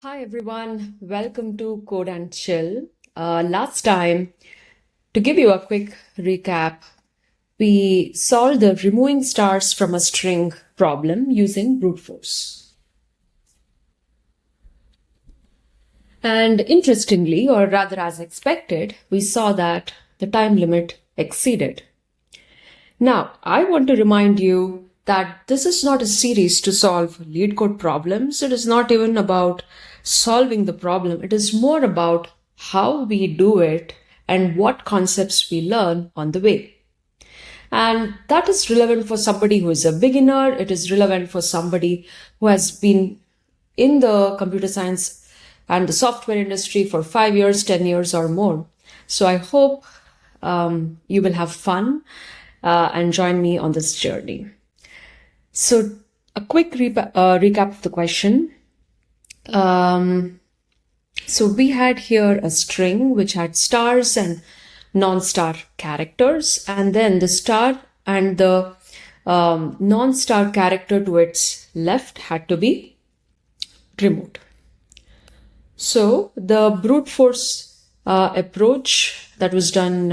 Hi everyone, welcome to Code and Chill. Last time, to give you a quick recap, we solved the removing stars from a string problem using brute force. And interestingly, or rather as expected, we saw that the time limit exceeded. Now, I want to remind you that this is not a series to solve LeetCode problems. It is not even about solving the problem. It is more about how we do it and what concepts we learn on the way. And that is relevant for somebody who is a beginner. It is relevant for somebody who has been in the computer science and the software industry for 5 years, 10 years or more. So I hope you will have fun and join me on this journey. So a quick recap of the question. So we had here a string which had stars and non-star characters, and then the star and the non-star character to its left had to be removed. So the brute force approach that was done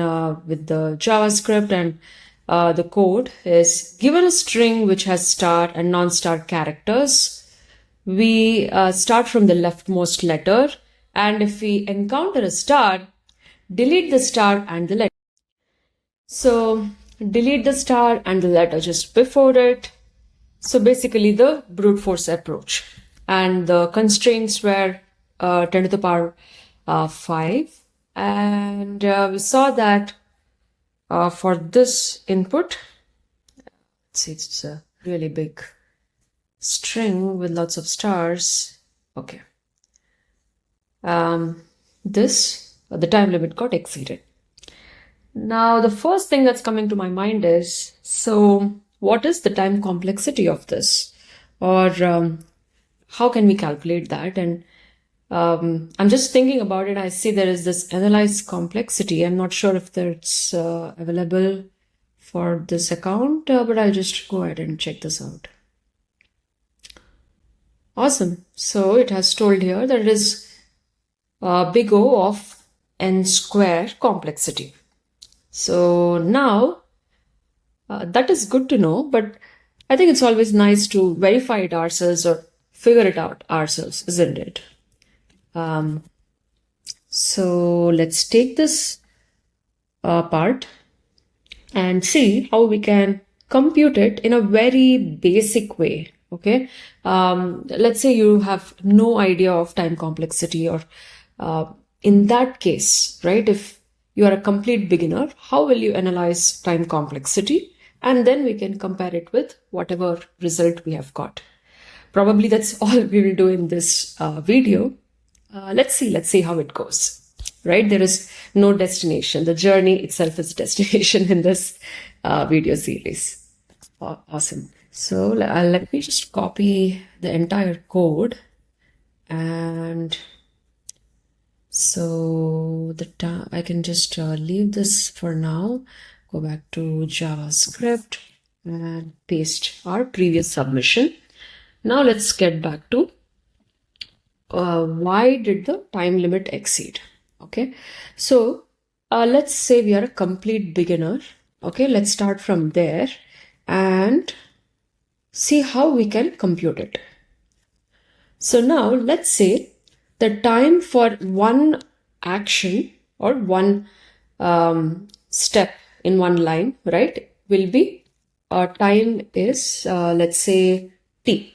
with the JavaScript and the code is, given a string which has star and non-star characters, we start from the leftmost letter, and if we encounter a star, delete the star and the letter. So delete the star and the letter just before it. So basically the brute force approach. And the constraints were 10 to the power 5. And we saw that for this input, let's see, it's a really big string with lots of stars. Okay. The time limit got exceeded. Now, the first thing that's coming to my mind is, so what is the time complexity of this? Or how can we calculate that? And I'm just thinking about it. I see there is this analyze complexity. I'm not sure if that's available for this account, but I'll just go ahead and check this out. Awesome. So it has told here that it is big O of n square complexity. So now that is good to know, but I think it's always nice to verify it ourselves or figure it out ourselves, isn't it? So let's take this part and see how we can compute it in a very basic way. Okay. Let's say you have no idea of time complexity, or in that case, right? If you are a complete beginner, how will you analyze time complexity? And then we can compare it with whatever result we have got. Probably that's all we will do in this video. Let's see how it goes, right? There is no destination. The journey itself is destination in this video series. Awesome. So let me just copy the entire code. And so I can just leave this for now, go back to JavaScript and paste our previous submission. Now let's get back to why did the time limit exceed? Okay, so let's say we are a complete beginner. Okay, let's start from there and see how we can compute it. So now let's say the time for one action or one step in one line, right, will be time is let's say t.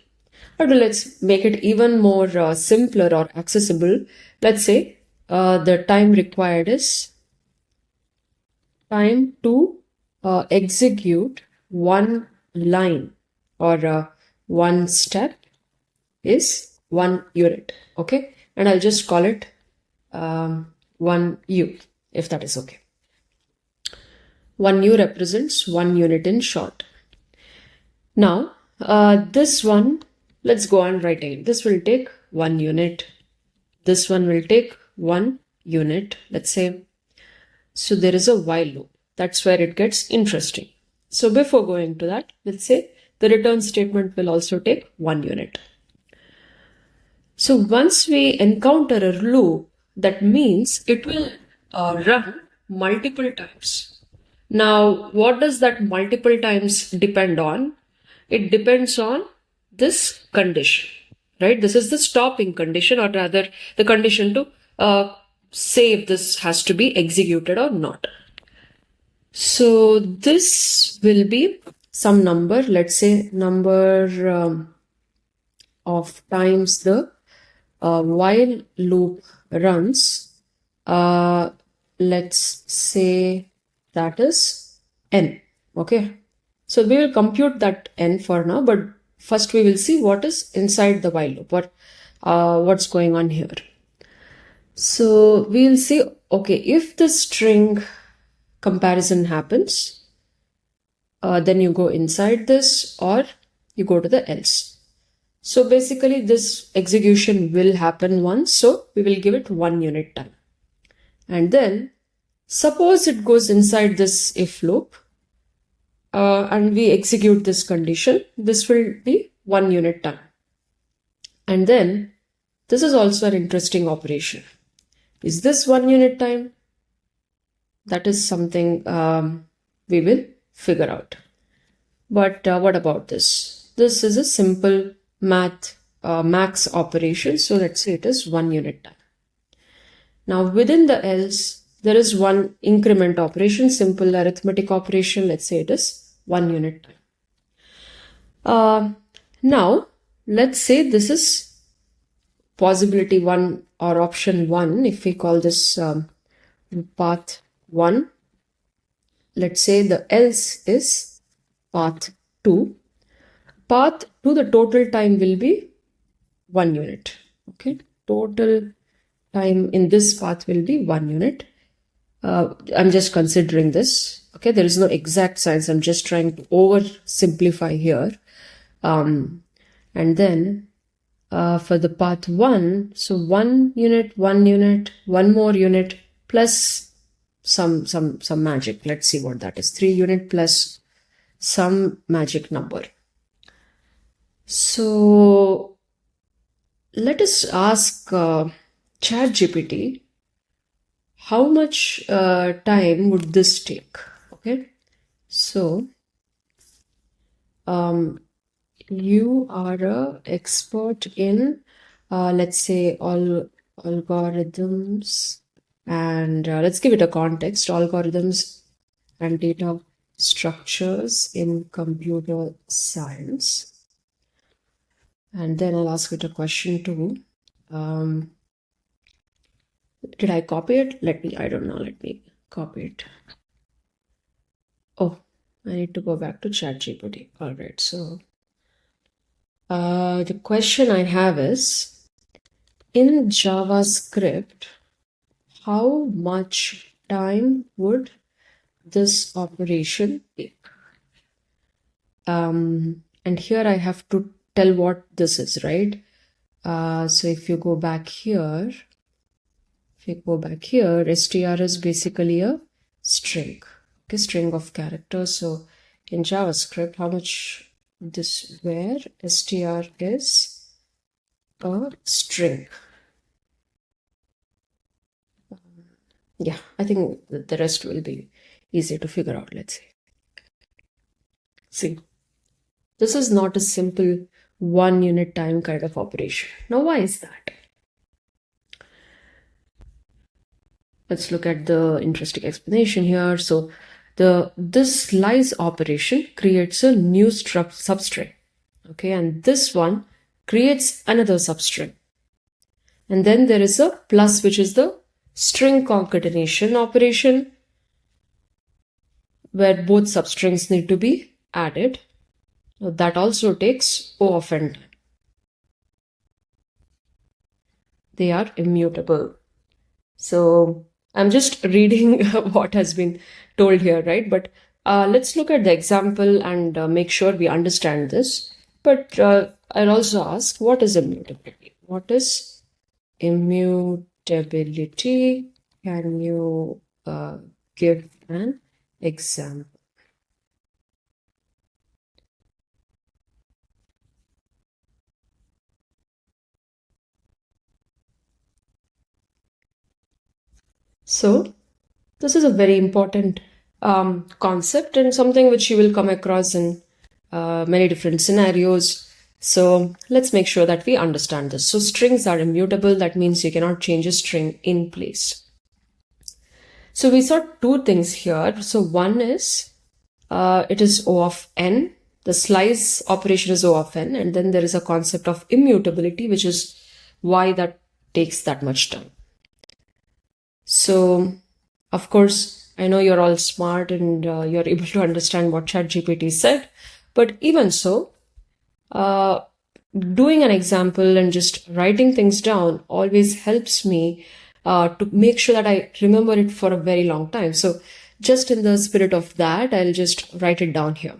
Or let's make it even more simpler or accessible. Let's say the time required is time to execute one line or one step is 1 unit. Okay, and I'll just call it 1U, if that is okay. 1U represents 1 unit in short. Now this one, let's go on writing. This will take 1 unit. This one will take 1 unit, let's say. So there is a while loop. That's where it gets interesting. So before going to that, let's say the return statement will also take 1 unit. So once we encounter a loop, that means it will run multiple times. Now, what does that multiple times depend on? It depends on this condition, right? This is the stopping condition, or rather the condition to say if this has to be executed or not. So this will be some number, let's say number of times the while loop runs. Let's say that is n. Okay. So we will compute that n for now, but first we will see what is inside the while loop, what's going on here. So we'll see, okay, if the string comparison happens, then you go inside this or you go to the else. So basically this execution will happen once, so we will give it 1 unit time. And then suppose it goes inside this if loop and we execute this condition, this will be 1 unit time. And then this is also an interesting operation. Is this 1 unit time? That is something we will figure out. But what about this? This is a simple max operation. So let's say it is 1 unit time. Now within the else, there is one increment operation, simple arithmetic operation. Let's say it is 1 unit time. Now let's say this is possibility 1 or option 1. If we call this path 1, let's say the else is path 2. Path to the total time will be 1 unit. Okay, total time in this path will be 1 unit. I'm just considering this. Okay, there is no exact science. I'm just trying to oversimplify here. And then for the path 1, so 1 unit, 1 unit, 1 more unit plus some magic. Let's see what that is. 3 unit plus some magic number. So let us ask ChatGPT how much time would this take. Okay, so you are a expert in let's say all algorithms, and let's give it a context: algorithms and data structures in computer science. And then I'll ask it a question too. Did I copy it? I don't know, let me copy it. Oh, I need to go back to ChatGPT. All right, so the question I have is, in JavaScript, how much time would this operation take? And here I have to tell what this is, right? So if you go back here, str is basically a string, okay, string of characters. So in JavaScript, how much this, where str is a string. Yeah, I think the rest will be easy to figure out. Let's see. See, this is not a simple 1 unit time kind of operation. Now, why is that? Let's look at the interesting explanation here. So this slice operation creates a new substring. Okay, and this one creates another substring. And then there is a plus, which is the string concatenation operation, where both substrings need to be added. That also takes O of n time. They are immutable. So I'm just reading what has been told here, right? But let's look at the example and make sure we understand this. But I'll also ask, what is immutability? What is immutability? Can you give an example? So this is a very important concept and something which you will come across in many different scenarios. So let's make sure that we understand this. So strings are immutable. That means you cannot change a string in place. So we saw two things here. So one is it is O of n. The slice operation is O of n. And then there is a concept of immutability, which is why that takes that much time. So, of course, I know you're all smart and you're able to understand what ChatGPT said. But even so, doing an example and just writing things down always helps me to make sure that I remember it for a very long time. So just in the spirit of that, I'll just write it down here.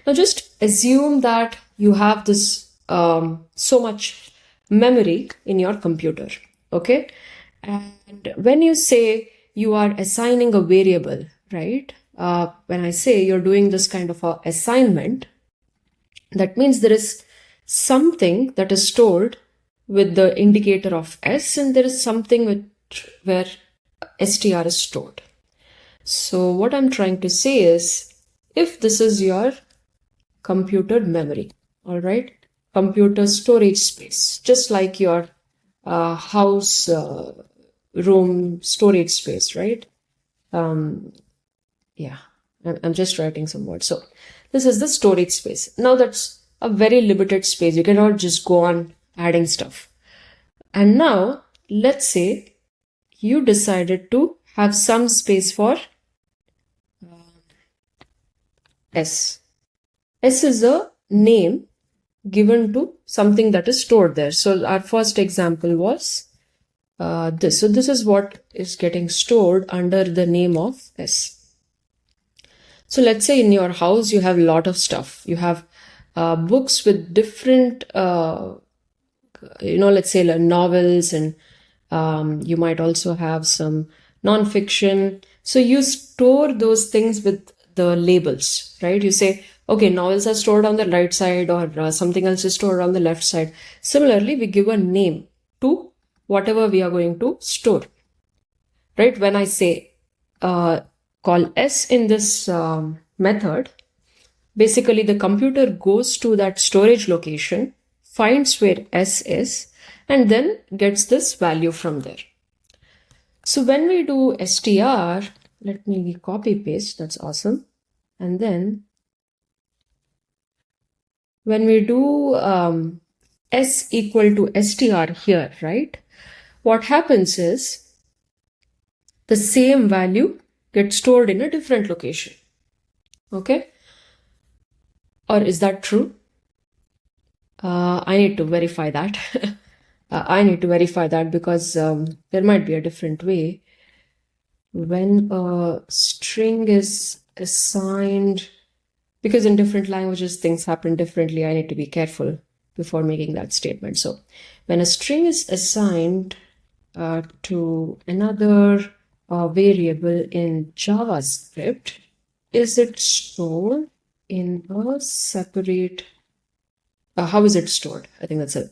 Now just assume that you have this so much memory in your computer, okay? And when you say you are assigning a variable, right? When I say you're doing this kind of a assignment, that means there is something that is stored with the indicator of S, and there is something where str is stored. So what I'm trying to say is, if this is your computer memory, all right, computer storage space, just like your house room storage space, right? Yeah, I'm just writing some words. So this is the storage space. Now that's a very limited space. You cannot just go on adding stuff. And now let's say you decided to have some space for S. S is a name given to something that is stored there. So our first example was this. So this is what is getting stored under the name of S. So let's say in your house you have a lot of stuff. You have books with different, let's say novels, and you might also have some non-fiction. So you store those things with the labels, right? You say, okay, novels are stored on the right side, or something else is stored on the left side. Similarly, we give a name to whatever we are going to store, right? When I say call S in this method, basically the computer goes to that storage location, finds where S is, and then gets this value from there. So when we do str, let me copy paste, that's awesome. And then when we do S equal to str here, right, what happens is the same value gets stored in a different location. Okay? Or is that true? I need to verify that. I need to verify that because there might be a different way. When a string is assigned, because in different languages things happen differently, I need to be careful before making that statement. So when a string is assigned to another variable in JavaScript, is it stored in a separate, how is it stored? I think that's a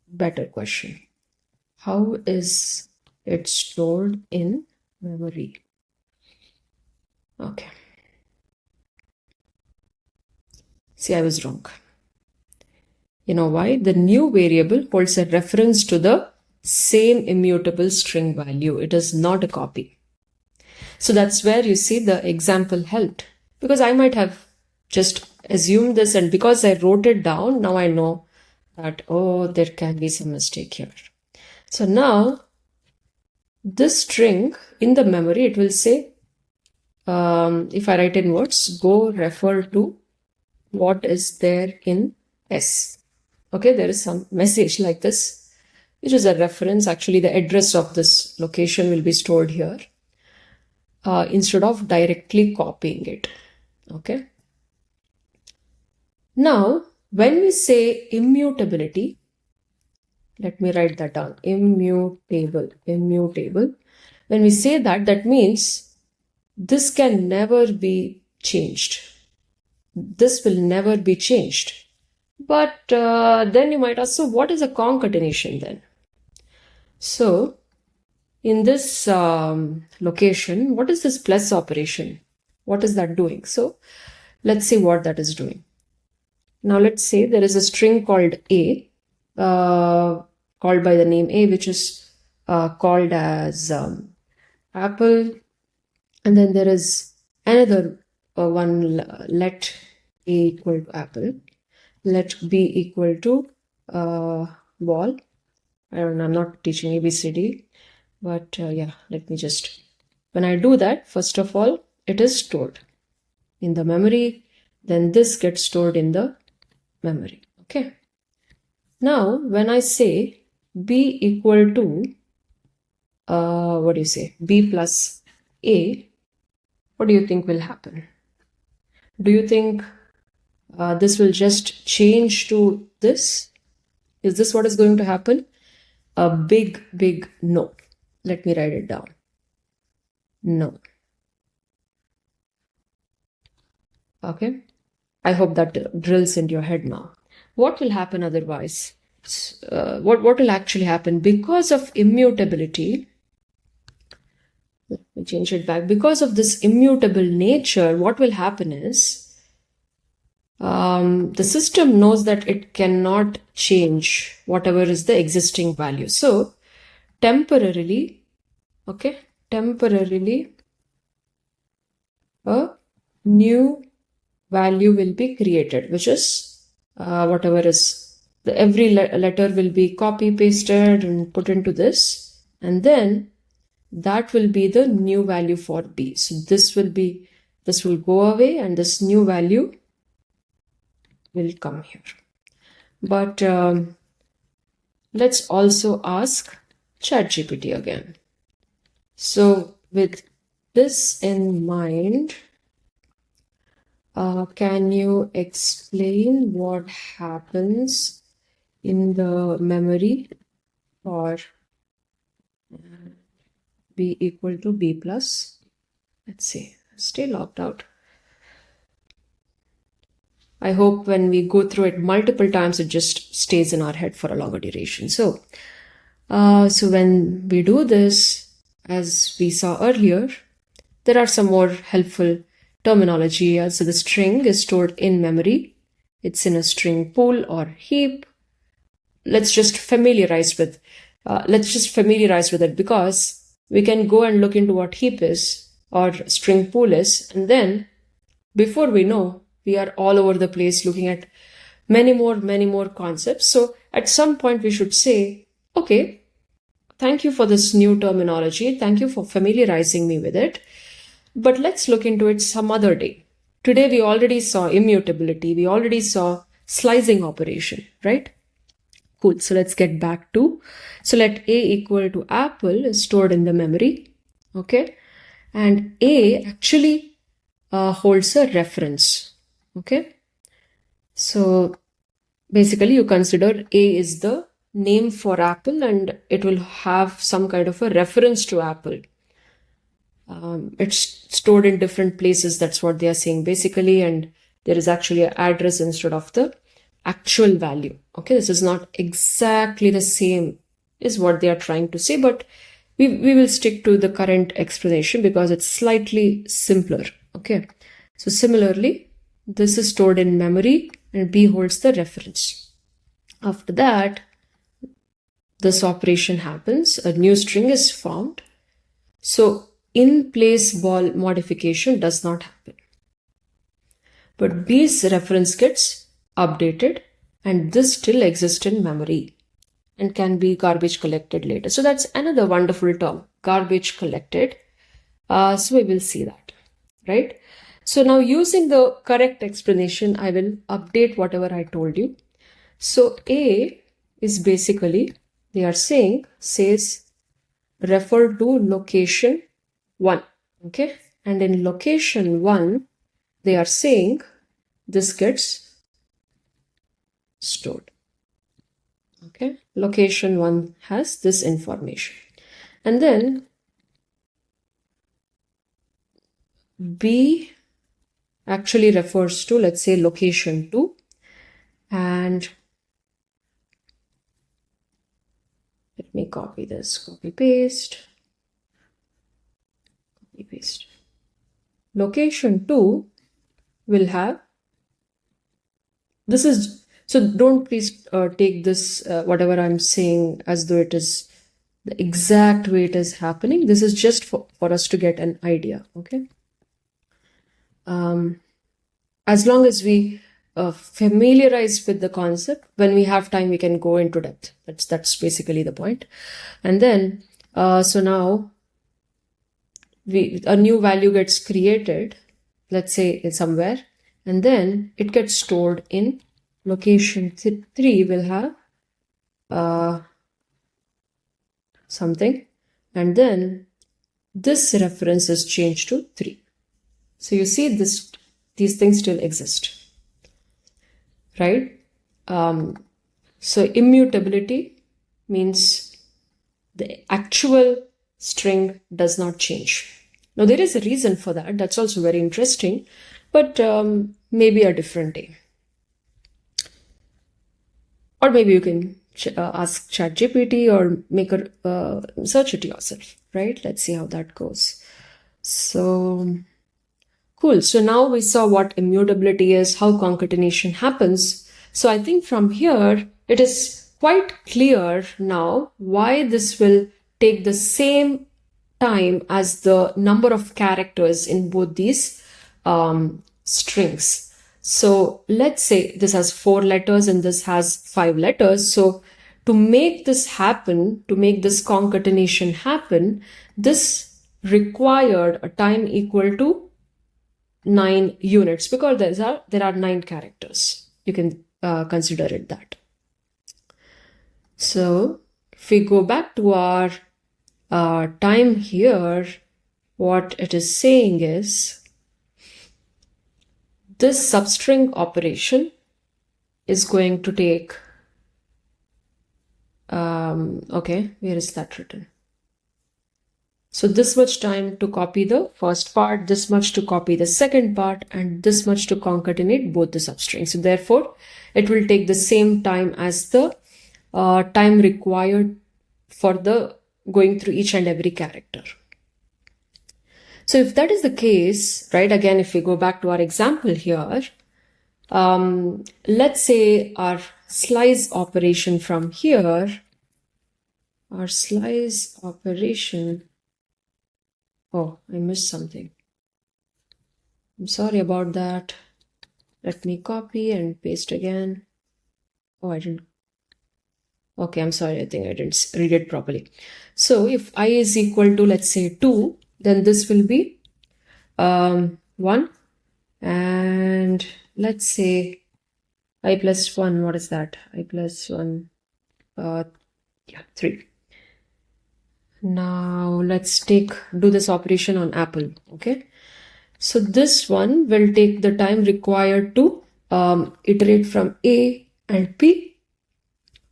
better question. How is it stored in memory? Okay. See, I was wrong. You know why? The new variable holds a reference to the same immutable string value. It is not a copy. So that's where you see the example helped, because I might have just assumed this, and because I wrote it down, now I know that, oh, there can be some mistake here. So now this string in the memory, it will say, if I write in words, go refer to what is there in S. Okay, there is some message like this, which is a reference. Actually, the address of this location will be stored here instead of directly copying it. Okay. Now, when we say immutability, let me write that down. Immutable. When we say that, that means this can never be changed. This will never be changed. But then you might ask, so what is a concatenation then? So in this location, what is this plus operation? What is that doing? So let's see what that is doing. Now let's say there is a string called A, called by the name A, which is called as apple. And then there is another one, let A equal to apple, let B equal to ball. I don't know, I'm not teaching ABCD, but yeah, let me just, when I do that, first of all, it is stored in the memory, then this gets stored in the memory. Okay. Now, when I say B equal to, what do you say, B plus A, what do you think will happen? Do you think this will just change to this? Is this what is going to happen? A big no. Let me write it down. No. Okay. I hope that drills into your head now. What will happen otherwise? What will actually happen? Because of immutability, let me change it back. Because of this immutable nature, what will happen is the system knows that it cannot change whatever is the existing value. So temporarily, okay, temporarily a new value will be created, which is whatever is every letter will be copy pasted and put into this, and then that will be the new value for B. So this will go away and this new value will come here. But let's also ask ChatGPT again. So with this in mind, can you explain what happens in the memory for B equal to B plus? Let's see, stay logged out. I hope when we go through it multiple times, it just stays in our head for a longer duration. So when we do this, as we saw earlier, there are some more helpful terminology. So the string is stored in memory. It's in a string pool or heap. Let's just familiarize with it, because we can go and look into what heap is or string pool is, and then before we know, we are all over the place looking at many more concepts. So at some point we should say, okay, thank you for this new terminology. Thank you for familiarizing me with it. But let's look into it some other day. Today we already saw immutability. We already saw slicing operation, right? Cool. So let's get back to, so let A equal to apple is stored in the memory. Okay. And A actually holds a reference. Okay. So basically you consider A is the name for apple and it will have some kind of a reference to apple. It's stored in different places. That's what they are saying basically. And there is actually an address instead of the actual value. Okay. This is not exactly the same is what they are trying to say, but we will stick to the current explanation because it's slightly simpler. Okay. So similarly, this is stored in memory and B holds the reference. After that, this operation happens. A new string is formed. So in place ball modification does not happen. But B's reference gets updated and this still exists in memory and can be garbage collected later. So that's another wonderful term, garbage collected. So we will see that, right? So now using the correct explanation, I will update whatever I told you. So A is basically, they are saying, says refer to location 1. Okay. And in location 1, they are saying this gets stored. Okay. Location 1 has this information. And then B actually refers to, let's say, location 2, and let me copy this, copy paste. copy paste. Location 2 will have, this is, so don't please take this, whatever I'm saying as though it is the exact way it is happening. This is just for us to get an idea, okay? As long as we familiarize with the concept, when we have time, we can go into depth. That's basically the point. And then, so now a new value gets created, let's say somewhere, and then it gets stored in location 3 will have something, and then this reference is changed to 3. So you see these things still exist, right? So immutability means the actual string does not change. Now there is a reason for that. That's also very interesting, but maybe a different day. Or maybe you can ask ChatGPT or make a search it yourself, right? Let's see how that goes. So cool. So now we saw what immutability is, how concatenation happens. So I think from here, it is quite clear now why this will take the same time as the number of characters in both these strings. So let's say this has 4 letters and this has 5 letters. So to make this happen, to make this concatenation happen, this required a time equal to 9 units, because there are 9 characters. You can consider it that. So if we go back to our time here, what it is saying is this substring operation is going to take, okay, where is that written? So this much time to copy the first part, this much to copy the second part, and this much to concatenate both the substrings. So therefore, it will take the same time as the time required for the going through each and every character. So if that is the case, right, again, if we go back to our example here, let's say our slice operation from here, our slice operation, oh, I missed something. I'm sorry about that. Let me copy and paste again. Oh, I didn't. Okay, I'm sorry. I think I didn't read it properly. So if I is equal to, let's say 2, then this will be 1. And let's say I plus 1, what is that? I plus 1, 3. Now let's do this operation on Apple, okay? So this one will take the time required to iterate from A and P.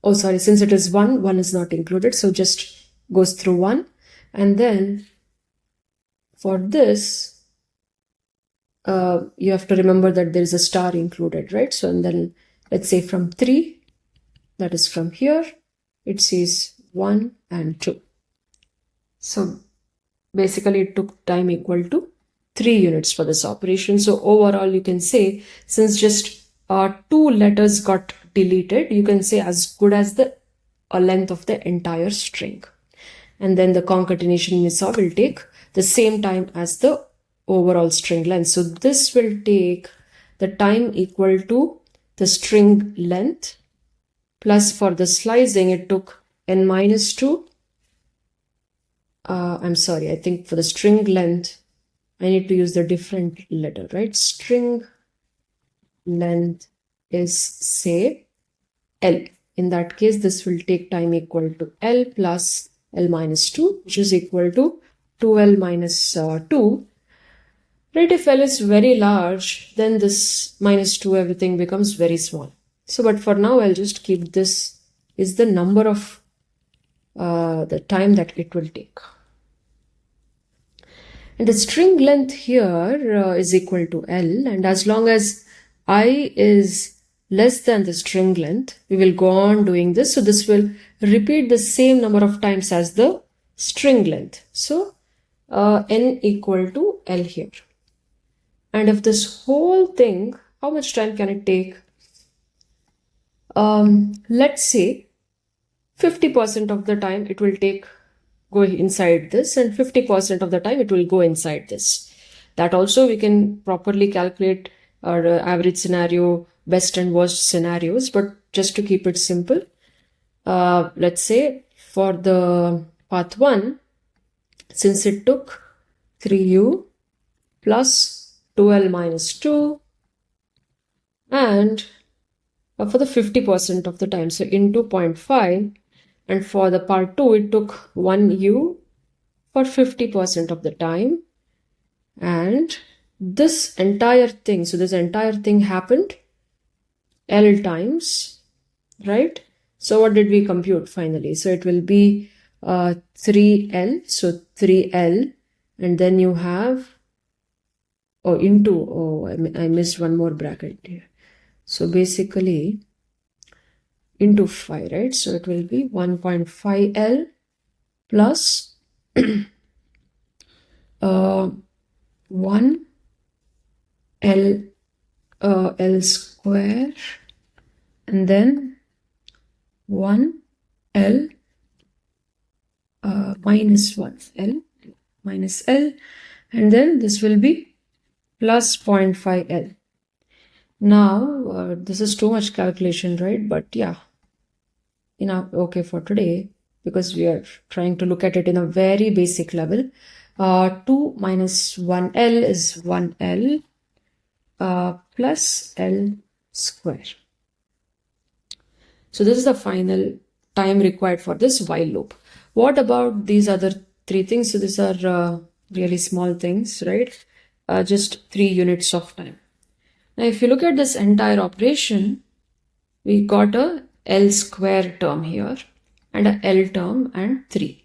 Oh, sorry, since it is 1, 1 is not included, so just goes through 1. And then for this, you have to remember that there is a star included, right? So, and then let's say from 3, that is from here, it says 1 and 2. So basically it took time equal to 3 units for this operation. So overall, you can say, since just 2 letters got deleted, you can say as good as the length of the entire string. And then the concatenation we saw will take the same time as the overall string length. So this will take the time equal to the string length, plus for the slicing, it took n minus 2. I'm sorry, I think for the string length, I need to use the different letter, right? String length is, say, L. In that case, this will take time equal to L plus L minus 2, which is equal to 2L minus 2. Right, if L is very large, then this minus 2, everything becomes very small. So, but for now, I'll just keep this is the number of the time that it will take. And the string length here is equal to L, and as long as I is less than the string length, we will go on doing this. So this will repeat the same number of times as the string length. So n equal to L here. And if this whole thing, how much time can it take? Let's say 50% of the time it will take go inside this, and 50% of the time it will go inside this. That also we can properly calculate our average scenario, best and worst scenarios, but just to keep it simple, let's say for the path 1, since it took 3u plus 2l minus 2, and for the 50% of the time, so into 0.5, and for the part 2, it took 1u for 50% of the time, and this entire thing, so this entire thing happened L times, right? So what did we compute finally? So it will be 3L, so 3L, and then you have, I missed one more bracket here. So basically into 5, right? So it will be 1.5L plus 1 L square, and then 1 L minus 1 L minus L, and then this will be plus 0.5 L. Now, this is too much calculation, right? But yeah, okay for today, because we are trying to look at it in a very basic level. 2 minus 1L is 1L plus L square. So this is the final time required for this while loop. What about these other 3 things? So these are really small things, right? Just 3 units of time. Now, if you look at this entire operation, we got a L square term here and a L term and 3.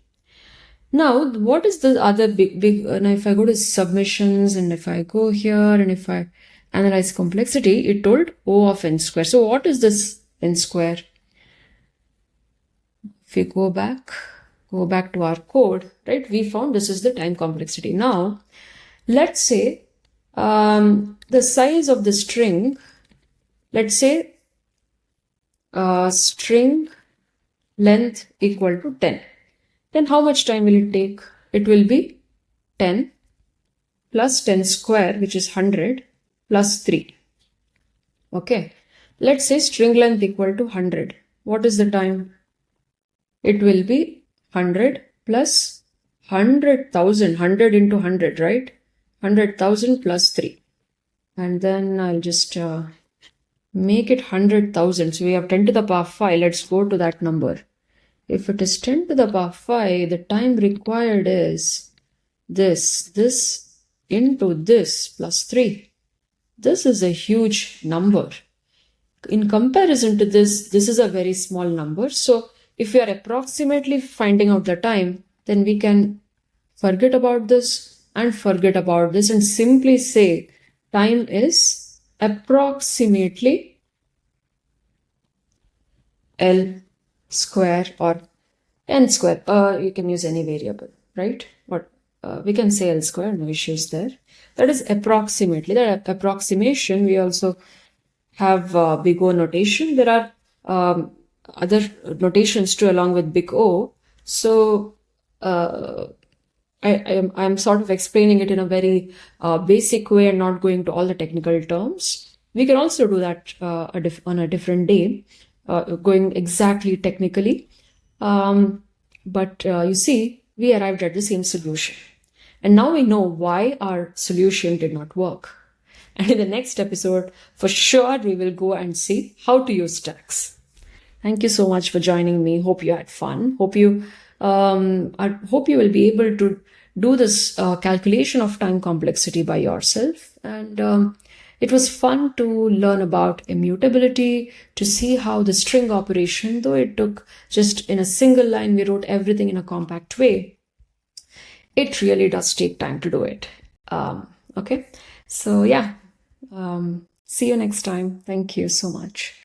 Now, what is the other big, now if I go to submissions and if I go here and if I analyze complexity, it told O of n square. So what is this n square? If we go back to our code, right, we found this is the time complexity. Now, let's say the size of the string, let's say string length equal to 10. Then how much time will it take? It will be 10 plus 10 square, which is 100, plus 3. Okay. Let's say string length equal to 100. What is the time? It will be 100 plus 100,000, 100 into 100, right? 100,000 plus 3. And then I'll just make it 100,000. So we have 10 to the power 5. Let's go to that number. If it is 10 to the power 5, the time required is this into this plus 3. This is a huge number. In comparison to this is a very small number. So if we are approximately finding out the time, then we can forget about this and forget about this and simply say time is approximately L square or n square. You can use any variable, right? But we can say L square, no issues there. That is approximately. That approximation, we also have big O notation. There are other notations too along with big O. So I'm sort of explaining it in a very basic way and not going to all the technical terms. We can also do that on a different day, going exactly technically. But you see, we arrived at the same solution. And now we know why our solution did not work. And in the next episode, for sure, we will go and see how to use stacks. Thank you so much for joining me. Hope you had fun. Hope you will be able to do this calculation of time complexity by yourself. And it was fun to learn about immutability, to see how the string operation, though it took just in a single line, we wrote everything in a compact way. It really does take time to do it. Okay. So yeah, see you next time. Thank you so much.